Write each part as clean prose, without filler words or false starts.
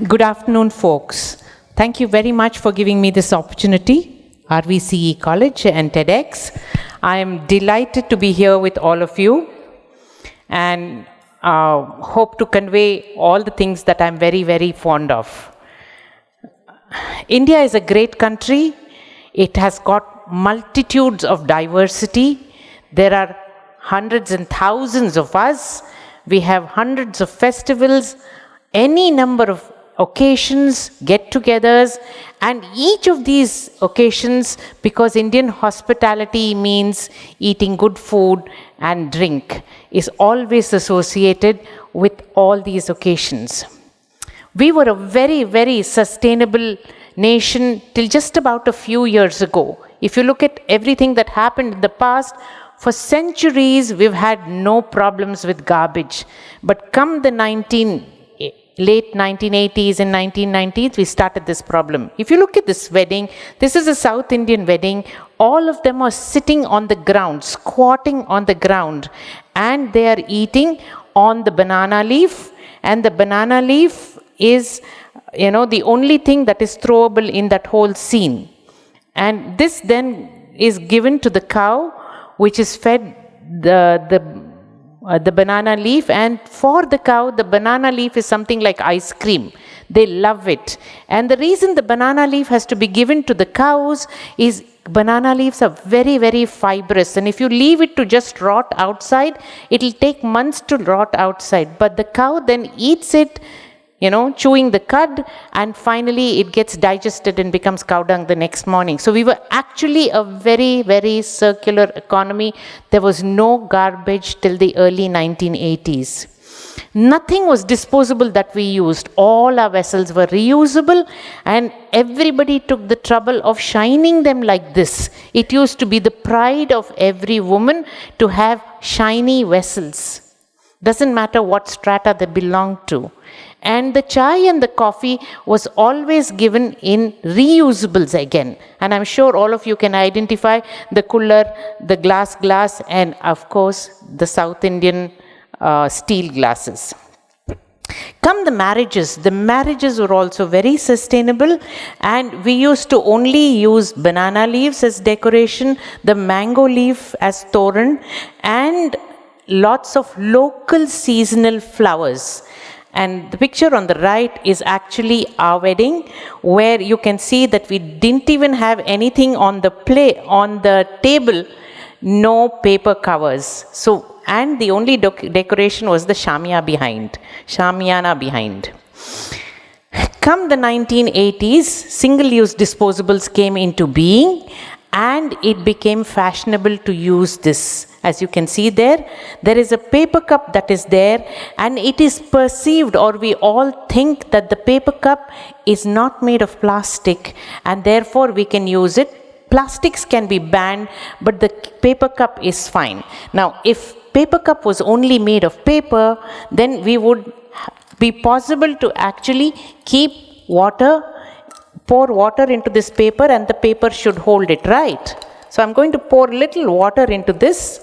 Good afternoon, folks. Thank you very much for giving me this opportunity, RVCE College and TEDx. I am delighted to be here with all of you and hope to convey all the things that I'm very, very fond of. India is a great country. It has got multitudes of diversity. There are hundreds and thousands of us. We have hundreds of festivals, any number of occasions, get-togethers, and each of these occasions, because Indian hospitality means eating good food and drink, is always associated with all these occasions. We were a very, very sustainable nation till just about a few years ago. If you look at everything that happened in the past, for centuries we've had no problems with garbage. But come the late 1980s and 1990s, we started this problem. If you look at this wedding, this is a South Indian wedding. All of them are sitting on the ground, squatting on the ground, and they are eating on the banana leaf. And the banana leaf is, the only thing that is throwable in that whole scene. And this then is given to the cow, which is fed the banana leaf, and for the cow, the banana leaf is something like ice cream. They love it. And the reason the banana leaf has to be given to the cows is banana leaves are very, very fibrous. And if you leave it to just rot outside, it'll take months to rot outside. But the cow then eats it, chewing the cud, and finally it gets digested and becomes cow dung the next morning. So we were actually a very, very circular economy. There was no garbage till the early 1980s. Nothing was disposable that we used. All our vessels were reusable, and everybody took the trouble of shining them like this. It used to be the pride of every woman to have shiny vessels. Doesn't matter what strata they belonged to. And the chai and the coffee was always given in reusables again. And I'm sure all of you can identify the cooler, the glass, and of course the South Indian steel glasses. Come the marriages were also very sustainable, and we used to only use banana leaves as decoration, the mango leaf as toran, and lots of local seasonal flowers. And the picture on the right is actually our wedding, where you can see that we didn't even have anything on the table, no paper covers. So, and the only decoration was the shamiyana behind. Come the 1980s, single-use disposables came into being, and it became fashionable to use this. As you can see there is a paper cup that is there, and it is perceived, or we all think, that the paper cup is not made of plastic, and therefore we can use it. Plastics can be banned, but the paper cup is fine. Now, if paper cup was only made of paper, then we would be possible to actually pour water into this paper, and the paper should hold it, right? So I'm going to pour a little water into this.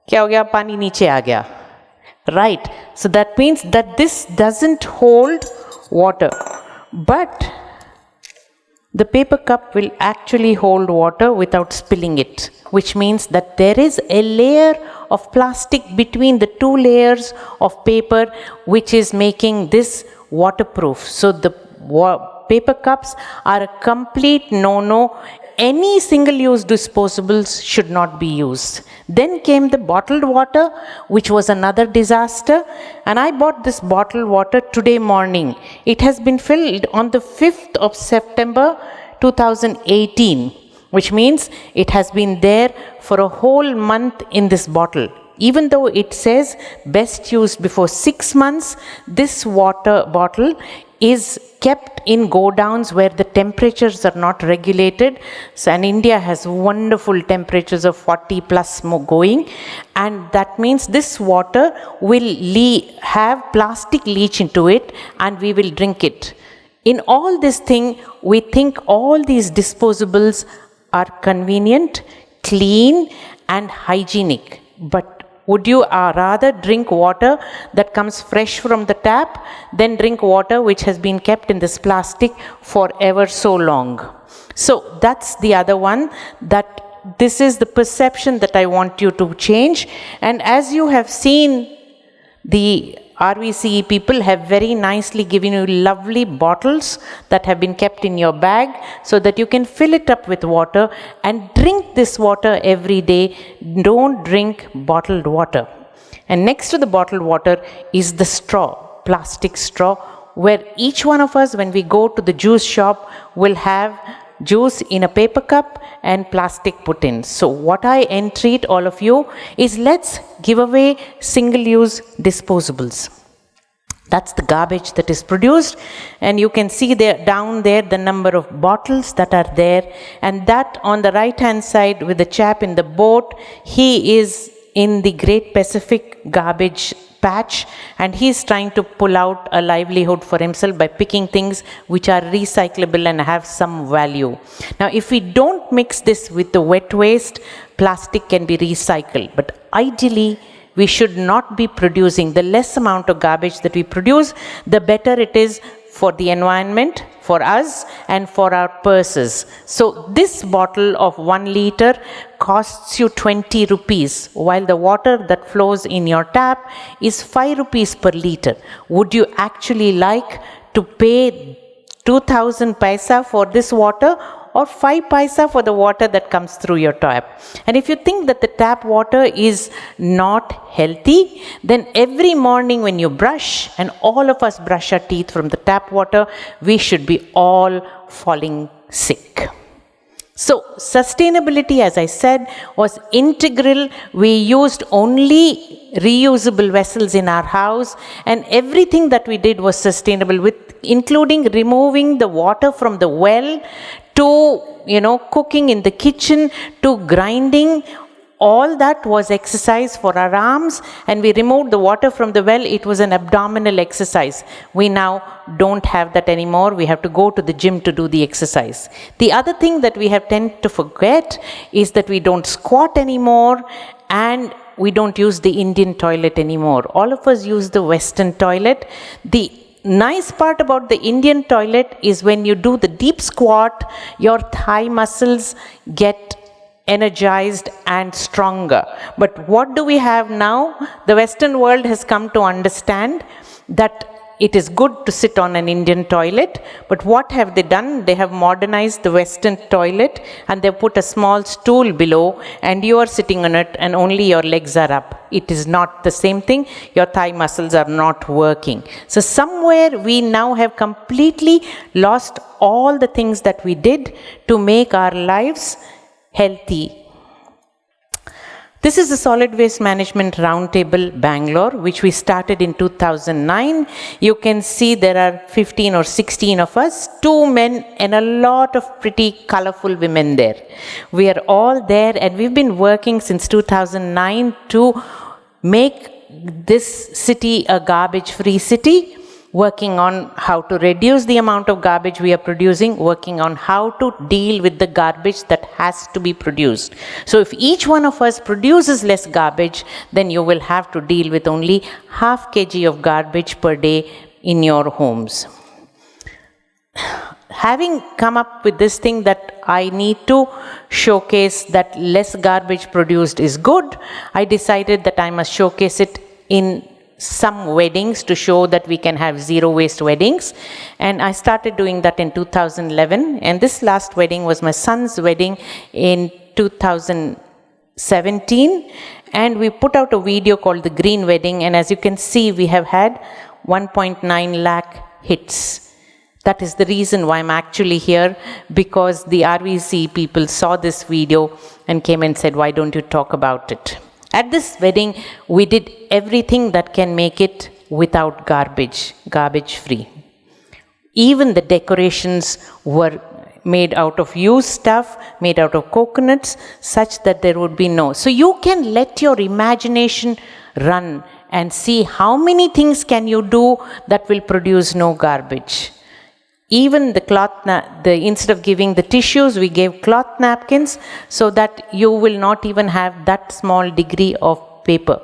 क्या हो गया? पानी नीचे आ गया. Right. So that means that this doesn't hold water. But the paper cup will actually hold water without spilling it, which means that there is a layer of plastic between the two layers of paper, which is making this waterproof. So the paper cups are a complete no-no. Any single-use disposables should not be used. Then came the bottled water, which was another disaster. And I bought this bottled water today morning. It has been filled on the 5th of September 2018, which means it has been there for a whole month in this bottle. Even though it says best used before 6 months, this water bottle is kept in go-downs where the temperatures are not regulated. So, and India has wonderful temperatures of 40 plus more going, and that means this water will have plastic leach into it, and we will drink it. In all this thing, we think all these disposables are convenient, clean, and hygienic. But Would you rather drink water that comes fresh from the tap than drink water which has been kept in this plastic for ever so long? So that's the other one, that this is the perception that I want you to change. And as you have seen, the RVCE people have very nicely given you lovely bottles that have been kept in your bag so that you can fill it up with water and drink this water every day. Don't drink bottled water. And next to the bottled water is the straw, plastic straw, where each one of us, when we go to the juice shop, will have juice in a paper cup and plastic put in. So what I entreat all of you is, let's give away single-use disposables. That's the garbage that is produced, and you can see there down there the number of bottles that are there, and that on the right hand side with the chap in the boat, he is in the Great Pacific garbage patch, and he's trying to pull out a livelihood for himself by picking things which are recyclable and have some value. Now, if we don't mix this with the wet waste, plastic can be recycled, but ideally we should not be producing. The less amount of garbage that we produce, the better it is for the environment, for us, and for our purses. So this bottle of 1 liter costs you 20 rupees, while the water that flows in your tap is 5 rupees per liter. Would you actually like to pay 2000 paisa for this water, or 5 paisa for the water that comes through your tap? And if you think that the tap water is not healthy, then every morning when you brush, and all of us brush our teeth from the tap water, we should be all falling sick. So sustainability, as I said, was integral. We used only reusable vessels in our house, and everything that we did was sustainable, with including removing the water from the well, to cooking in the kitchen, to grinding. All that was exercise for our arms, and we removed the water from the well. It was an abdominal exercise. We now don't have that anymore. We have to go to the gym to do the exercise. The other thing that we have tended to forget is that we don't squat anymore, and we don't use the Indian toilet anymore. All of us use the Western toilet. The nice part about the Indian toilet is when you do the deep squat, your thigh muscles get energized and stronger. But what do we have now? The Western world has come to understand that it is good to sit on an Indian toilet, but what have they done? They have modernized the Western toilet, and they put a small stool below, and you are sitting on it and only your legs are up. It is not the same thing. Your thigh muscles are not working. So somewhere we now have completely lost all the things that we did to make our lives healthy. This is the Solid Waste Management Roundtable Bangalore, which we started in 2009. You can see there are 15 or 16 of us, 2 men and a lot of pretty colorful women there. We are all there, and we've been working since 2009 to make this city a garbage-free city, working on how to reduce the amount of garbage we are producing, working on how to deal with the garbage that has to be produced. So if each one of us produces less garbage, then you will have to deal with only half kg of garbage per day in your homes. Having come up with this thing that I need to showcase that less garbage produced is good, I decided that I must showcase it in some weddings to show that we can have zero waste weddings. And I started doing that in 2011. And this last wedding was my son's wedding in 2017. And we put out a video called The Green Wedding. And as you can see, we have had 1.9 lakh hits. That is the reason why I'm actually here, because the RVCE people saw this video and came and said, why don't you talk about it? At this wedding, we did everything that can make it without garbage, garbage-free. Even the decorations were made out of used stuff, made out of coconuts, such that there would be no. So you can let your imagination run and see how many things can you do that will produce no garbage. Even the cloth, instead of giving the tissues, we gave cloth napkins so that you will not even have that small degree of paper.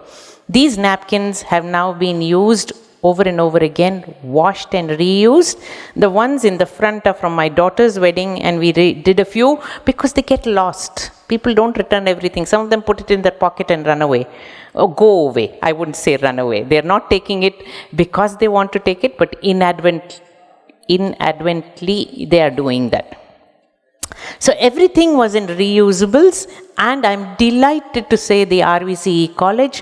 These napkins have now been used over and over again, washed and reused. The ones in the front are from my daughter's wedding, and we did a few because they get lost. People don't return everything. Some of them put it in their pocket and run away. Or go away. I wouldn't say run away. They're not taking it because they want to take it, but inadvertently they are doing that. So everything was in reusables, and I'm delighted to say the RVCE college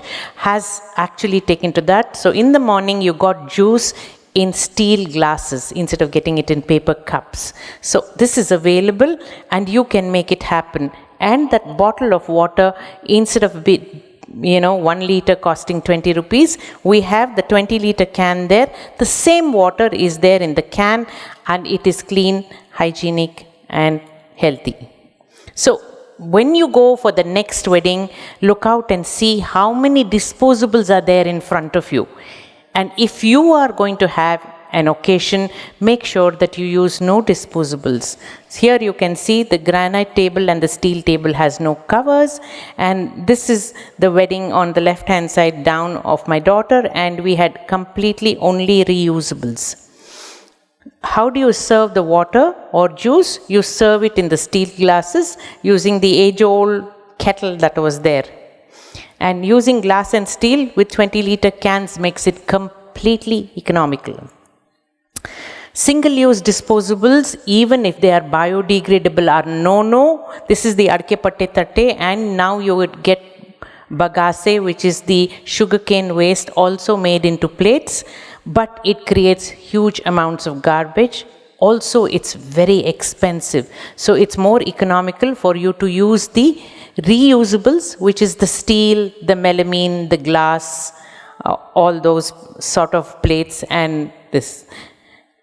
has actually taken to that. So in the morning you got juice in steel glasses instead of getting it in paper cups. So this is available and you can make it happen. And that bottle of water, instead of 1 liter costing 20 rupees, we have the 20-liter can there. The same water is there in the can, and it is clean, hygienic and healthy. So when you go for the next wedding, look out and see how many disposables are there in front of you. And if you are going to have an occasion, make sure that you use no disposables. Here you can see the granite table and the steel table has no covers, and this is the wedding on the left hand side down of my daughter, and we had completely only reusables. How do you serve the water or juice? You serve it in the steel glasses using the age-old kettle that was there. And using glass and steel with 20-liter cans makes it completely economical. Single-use disposables, even if they are biodegradable, are no. This is the adke patte tatte, and now you would get bagasse, which is the sugarcane waste, also made into plates, but it creates huge amounts of garbage. Also, it's very expensive. So it's more economical for you to use the reusables, which is the steel, the melamine, the glass, all those sort of plates and this.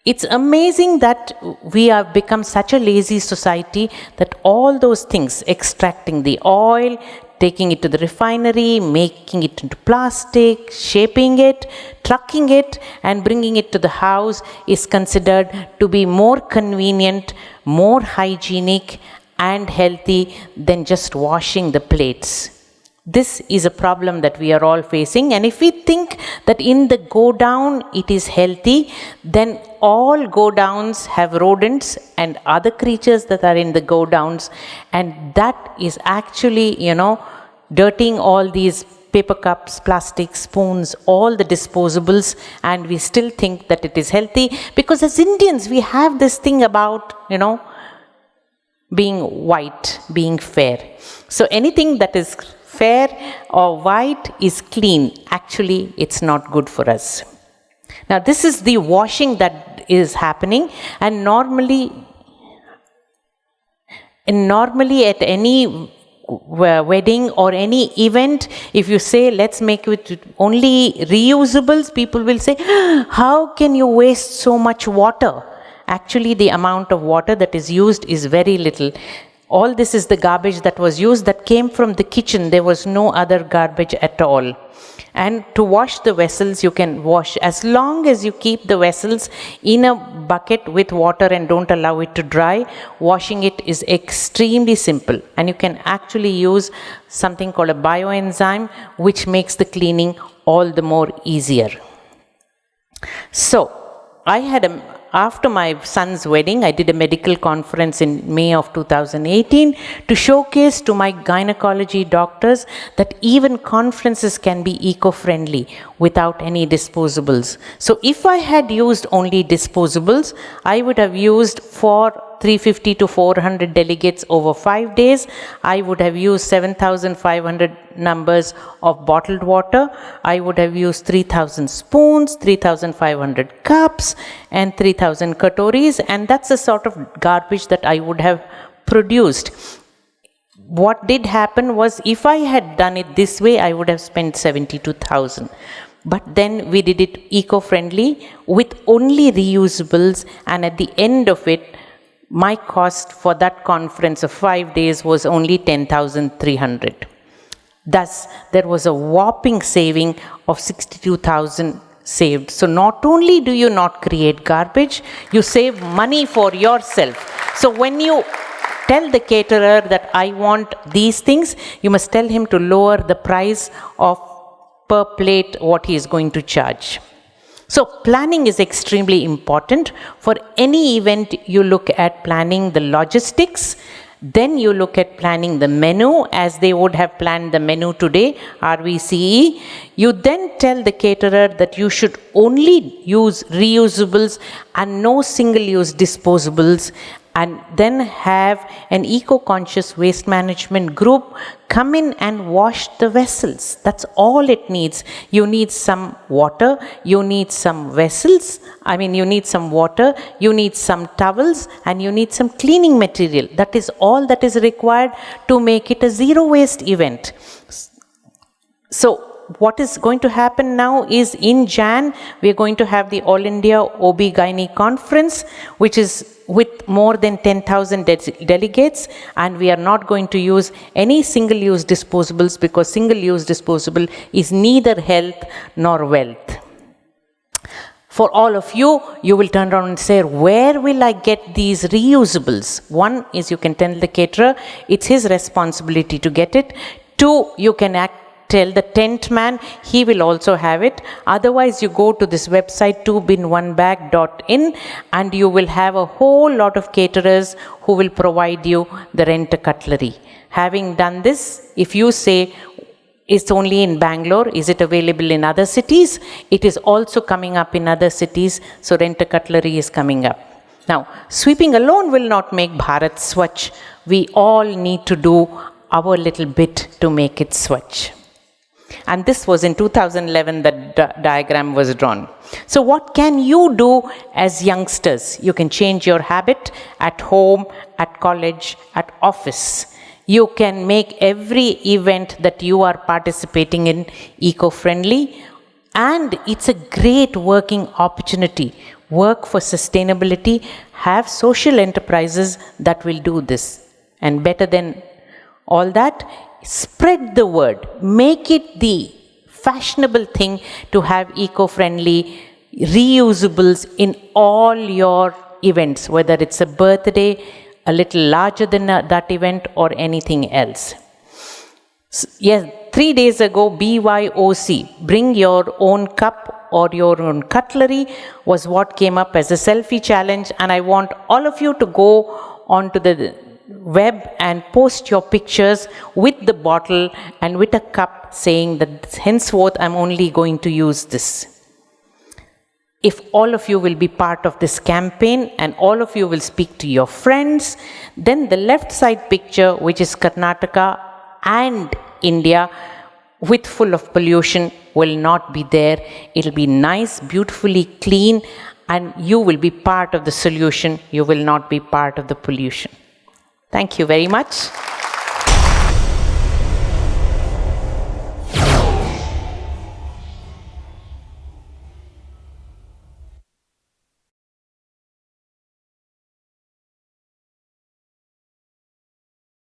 It's amazing that we have become such a lazy society that all those things, extracting the oil, taking it to the refinery, making it into plastic, shaping it, trucking it, and bringing it to the house is considered to be more convenient, more hygienic, and healthy than just washing the plates. This is a problem that we are all facing, and if we think that in the go down it is healthy, then all go downs have rodents and other creatures that are in the go downs, and that is actually, dirtying all these paper cups, plastic spoons, all the disposables, and we still think that it is healthy because as Indians we have this thing about, being white, being fair. So anything that is fair or white is clean. Actually, it's not good for us. Now, this is the washing that is happening, and normally at any wedding or any event, if you say let's make it only reusables, people will say, how can you waste so much water? Actually, the amount of water that is used is very little. All this is the garbage that was used that came from the kitchen. There was no other garbage at all. And to wash the vessels, you can wash as long as you keep the vessels in a bucket with water and don't allow it to dry. Washing it is extremely simple, and you can actually use something called a bioenzyme, which makes the cleaning all the more easier. So after my son's wedding, I did a medical conference in May of 2018 to showcase to my gynecology doctors that even conferences can be eco-friendly without any disposables. So if I had used only disposables, I would have used for 350 to 400 delegates over 5 days. I would have used 7,500 numbers of bottled water. I would have used 3,000 spoons, 3,500 cups, and 3,000 katoris, and that's the sort of garbage that I would have produced. What did happen was, if I had done it this way, I would have spent 72,000. But then we did it eco-friendly with only reusables, and at the end of it, my cost for that conference of 5 days was only 10,300. Thus, there was a whopping saving of 62,000 saved. So not only do you not create garbage, you save money for yourself. So when you tell the caterer that I want these things, you must tell him to lower the price of per plate what he is going to charge. So planning is extremely important. For any event, you look at planning the logistics, then you look at planning the menu as they would have planned the menu today, RVCE. You then tell the caterer that you should only use reusables and no single-use disposables, and then have an eco-conscious waste management group come in and wash the vessels. That's all it needs. You need some water, you need some vessels, you need some water, you need some towels, and you need some cleaning material. That is all that is required to make it a zero waste event. So what is going to happen now is in Jan, we are going to have the All India OB-GYN conference, which is with more than 10,000 delegates, and we are not going to use any single-use disposables because single-use disposable is neither health nor wealth. For all of you, you will turn around and say, where will I get these reusables? One is you can tell the caterer, it's his responsibility to get it. Two, you can tell the tent man, he will also have it. Otherwise, you go to this website 2bin1bag.in and you will have a whole lot of caterers who will provide you the rent-a-cutlery. Having done this, if you say it's only in Bangalore, is it available in other cities? It is also coming up in other cities, so rent-a-cutlery is coming up. Now, sweeping alone will not make Bharat Swachh. We all need to do our little bit to make it Swachh. And this was in 2011 that diagram was drawn. So what can you do as youngsters? You can change your habit at home, at college, at office. You can make every event that you are participating in eco-friendly, and it's a great working opportunity. Work for sustainability, have social enterprises that will do this. And better than all that, spread the word. Make it the fashionable thing to have eco-friendly reusables in all your events, whether it's a birthday, a little larger than that event, or anything else. Yes, 3 days ago, BYOC, bring your own cup or your own cutlery, was what came up as a selfie challenge, and I want all of you to go onto the web and post your pictures with the bottle and with a cup saying that henceforth I'm only going to use this. If all of you will be part of this campaign and all of you will speak to your friends, then the left side picture, which is Karnataka and India with full of pollution, will not be there. It'll be nice, beautifully clean, and you will be part of the solution. You will not be part of the pollution. Thank you very much.